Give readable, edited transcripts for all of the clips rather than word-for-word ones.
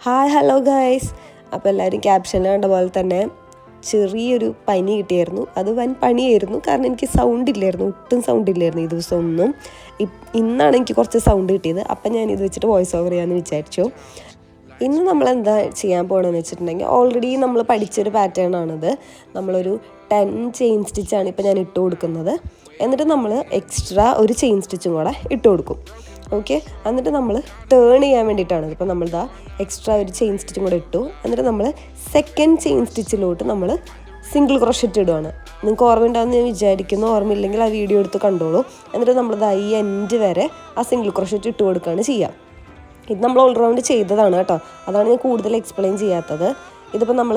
Hi hello guys. അപ്പോൾ എല്ലാവരും ക്യാപ്ഷനിൽ കണ്ട പോലെ തന്നെ ചെറിയൊരു പനി കിട്ടിയായിരുന്നു. അത് വൻ പണിയായിരുന്നു, കാരണം എനിക്ക് സൗണ്ട് ഇല്ലായിരുന്നു, ഒട്ടും സൗണ്ട് ഇല്ലായിരുന്നു ഈ ദിവസം ഒന്നും. ഇന്നാണ് എനിക്ക് കുറച്ച് സൗണ്ട് കിട്ടിയത്. അപ്പം ഞാനിത് വെച്ചിട്ട് വോയിസ് ഓവർ ചെയ്യാമെന്ന് വിചാരിച്ചു. ഇന്ന് നമ്മളെന്താ ചെയ്യാൻ പോകണമെന്ന് വെച്ചിട്ടുണ്ടെങ്കിൽ, ഓൾറെഡി നമ്മൾ പഠിച്ചൊരു പാറ്റേൺ ആണിത്. നമ്മളൊരു 10 ചെയിൻ സ്റ്റിച്ചാണ് ഇപ്പോൾ ഞാൻ ഇട്ട് കൊടുക്കുന്നത്. എന്നിട്ട് നമ്മൾ എക്സ്ട്രാ ഒരു ചെയിൻ സ്റ്റിച്ചും കൂടെ ഇട്ട് കൊടുക്കും. ഓക്കെ, എന്നിട്ട് നമ്മൾ ടേൺ ചെയ്യാൻ വേണ്ടിയിട്ടാണ്. ഇപ്പോൾ നമ്മളിതാ എക്സ്ട്രാ ഒരു ചെയിൻ സ്റ്റിച്ചും കൂടെ ഇട്ടു. എന്നിട്ട് നമ്മൾ സെക്കൻഡ് ചെയിൻ സ്റ്റിച്ചിലോട്ട് നമ്മൾ സിംഗിൾ ക്രോഷറ്റ് ഇടുകയാണ്. നിങ്ങൾക്ക് ഓർമ്മയുണ്ടാകുമെന്ന് ഞാൻ വിചാരിക്കുന്നു. ഓർമ്മയില്ലെങ്കിൽ ആ വീഡിയോ എടുത്ത് കണ്ടോളൂ. എന്നിട്ട് നമ്മളിതാ ഈ എൻഡ് വരെ ആ സിംഗിൾ ക്രോഷറ്റ് ഇട്ട് കൊടുക്കുകയാണ് ചെയ്യുക. ഇത് നമ്മൾ ഓൾറൗണ്ട് ചെയ്തതാണ് കേട്ടോ, അതാണ് ഞാൻ കൂടുതൽ എക്സ്പ്ലെയിൻ ചെയ്യാത്തത്. ഇതിപ്പോൾ നമ്മൾ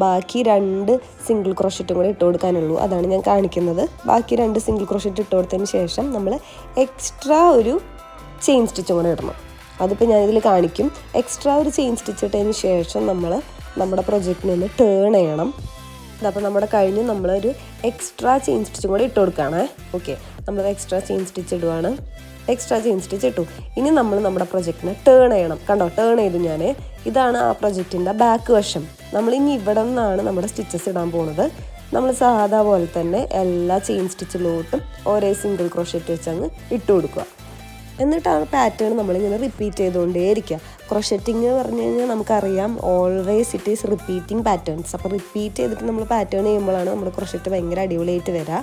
ബാക്കി 2 സിംഗിൾ ക്രോഷറ്റും കൂടെ ഇട്ട് കൊടുക്കാനുള്ളൂ, അതാണ് ഞാൻ കാണിക്കുന്നത്. ബാക്കി 2 സിംഗിൾ ക്രോഷറ്റ് ഇട്ട് കൊടുത്തതിന് ശേഷം നമ്മൾ എക്സ്ട്രാ ഒരു ചെയിൻ സ്റ്റിച്ചും കൂടെ ഇടണം. അതിപ്പോൾ ഞാനിതിൽ കാണിക്കും. എക്സ്ട്രാ ഒരു ചെയിൻ സ്റ്റിച്ച് ഇട്ടതിന് ശേഷം നമ്മൾ നമ്മുടെ പ്രൊജക്റ്റിനൊന്ന് ടേൺ ചെയ്യണം. അപ്പോൾ നമ്മുടെ കഴിഞ്ഞ് നമ്മളൊരു എക്സ്ട്രാ ചെയിൻ സ്റ്റിച്ചും കൂടെ ഇട്ട് കൊടുക്കുകയാണ്. ഓക്കെ, നമ്മൾ എക്സ്ട്രാ ചെയിൻ സ്റ്റിച്ച് ഇടുവാണ്. എക്സ്ട്രാ ചെയിൻ സ്റ്റിച്ച് ഇട്ടു. ഇനി നമ്മൾ നമ്മുടെ പ്രൊജക്റ്റിനെ ടേൺ ചെയ്യണം. കണ്ടോ, ടേൺ ചെയ്തു ഞാൻ. ഇതാണ് ആ പ്രൊജക്റ്റിൻ്റെ ബാക്ക് വശം. നമ്മളിനി ഇവിടെ നിന്നാണ് നമ്മുടെ സ്റ്റിച്ചസ് ഇടാൻ പോകുന്നത്. നമ്മൾ സാധാ പോലെ തന്നെ എല്ലാ ചെയിൻ സ്റ്റിച്ചിലോട്ടും ഓരോ സിംഗിൾ ക്രോഷറ്റ് വെച്ച് അങ്ങ് ഇട്ട് കൊടുക്കുക. എന്നിട്ട് ആ പാറ്റേൺ നമ്മളിങ്ങനെ റിപ്പീറ്റ് ചെയ്തുകൊണ്ടേയിരിക്കുക. ക്രോഷറ്റിങ് പറഞ്ഞു കഴിഞ്ഞാൽ നമുക്കറിയാം, always it is repeating patterns. അപ്പോൾ റിപ്പീറ്റ് ചെയ്തിട്ട് നമ്മൾ പാറ്റേൺ ചെയ്യുമ്പോഴാണ് നമ്മുടെ ക്രോഷറ്റ് ഭയങ്കര അടിപൊളിയായിട്ട് വരിക.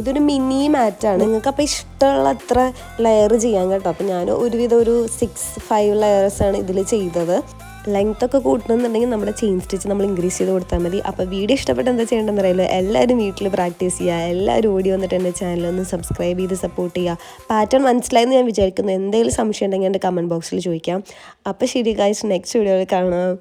ഇതൊരു മിനി മാറ്റാണ്. നിങ്ങൾക്കപ്പോൾ ഇഷ്ടമുള്ള അത്ര ലെയർ ചെയ്യാൻ കേട്ടോ. അപ്പോൾ ഞാൻ ഒരുവിധം ഒരു 6-5 ലെയേഴ്സാണ് ഇതിൽ ചെയ്തത്. ലെങ്ത് ഒക്കെ കൂട്ടണമെന്നുണ്ടെങ്കിൽ നമ്മുടെ ചെയിൻ സ്റ്റിച്ച് നമ്മൾ ഇൻക്രീസ് ചെയ്ത് കൊടുത്താൽ മതി. അപ്പോൾ വീഡിയോ ഇഷ്ടപ്പെട്ട് എന്താ ചെയ്യേണ്ടതെന്ന് അറിയില്ല. എല്ലാവരും വീട്ടിൽ പ്രാക്ടീസ് ചെയ്യുക. എല്ലാവരും ഓടി വന്നിട്ട് എൻ്റെ ചാനലൊന്ന് സബ്സ്ക്രൈബ് ചെയ്ത് സപ്പോർട്ട് ചെയ്യുക. പാറ്റേൺ മനസ്സിലായെന്ന് ഞാൻ വിചാരിക്കുന്നു. എന്തെങ്കിലും സംശയം ഉണ്ടെങ്കിൽ എൻ്റെ കമൻറ്റ് ബോക്സിൽ ചോദിക്കാം. അപ്പോൾ ശരി ഗൈസ്, നെക്സ്റ്റ് വീഡിയോയിൽ കാണാം.